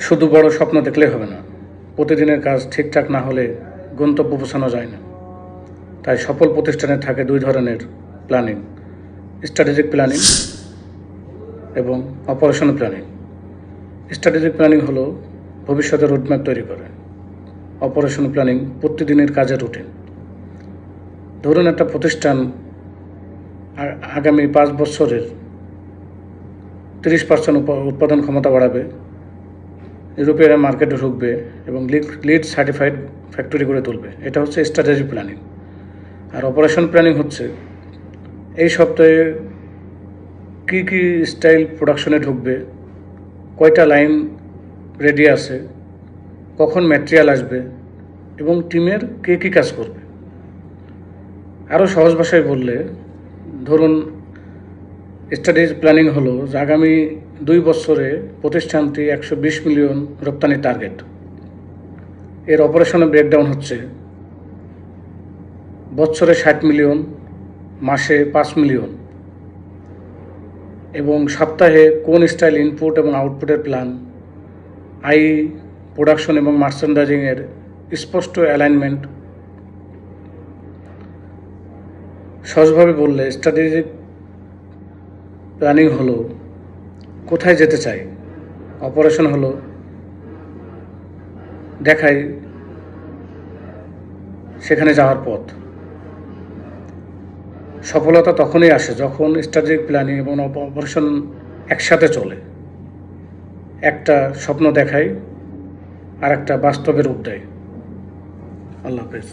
শুধু বড় স্বপ্ন দেখলে হবে না, প্রতিদিনের কাজ ঠিকঠাক না হলে গন্তব্য পৌঁছানো যায় না। তাই সফল প্রতিষ্ঠানে থাকে দুই ধরনের প্ল্যানিং: স্ট্র্যাটেজিক প্ল্যানিং এবং অপারেশনাল প্ল্যানিং। স্ট্র্যাটেজিক প্ল্যানিং হলো ভবিষ্যতের রোডম্যাপ তৈরি করে। অপারেশনাল প্ল্যানিং প্রতিদিনের কাজের রুটিন। ধরুন একটা প্রতিষ্ঠান আগামী 5 বছরের 30% উৎপাদন ক্ষমতা বাড়াবে, ইউরোপিয়ান মার্কেটে ঢুকবে এবং লিড সার্টিফাইড ফ্যাক্টরি করে তুলবে। এটা হচ্ছে স্ট্র্যাটেজিক প্ল্যানিং। আর অপারেশন প্ল্যানিং হচ্ছে এই সপ্তাহে কী কী স্টাইল প্রোডাকশনে ঢুকবে, কয়টা লাইন রেডি আছে, কখন ম্যাটেরিয়াল আসবে এবং টিমের কে কী কাজ করবে। আরও সহজ ভাষায় বললে ধরুন স্ট্র্যাটেজিক প্ল্যানিং হলো যে আগামী 2 বছরে প্রতিষ্ঠানটি 120 মিলিয়ন রপ্তানি টার্গেট। এর অপারেশনের ব্রেকডাউন হচ্ছে বছরে 60 মিলিয়ন, মাসে 5 মিলিয়ন এবং সপ্তাহে কোন স্টাইল ইনপুট এবং আউটপুটের প্ল্যান, প্রোডাকশন এবং মার্চেন্ডাইজিংয়ের স্পষ্ট অ্যালাইনমেন্ট। সহজভাবে বললে স্ট্র্যাটেজিক প্ল্যানিং হলো কোথায় যেতে চাই, অপারেশন হলো দেখাই সেখানে যাওয়ার পথ। সফলতা তখনই আসে যখন স্ট্র্যাটেজিক প্ল্যানিং এবং অপারেশন একসাথে চলে। একটা স্বপ্ন দেখায় আর একটা বাস্তবে রূপ দেয়। আল্লাহ হাফেজ।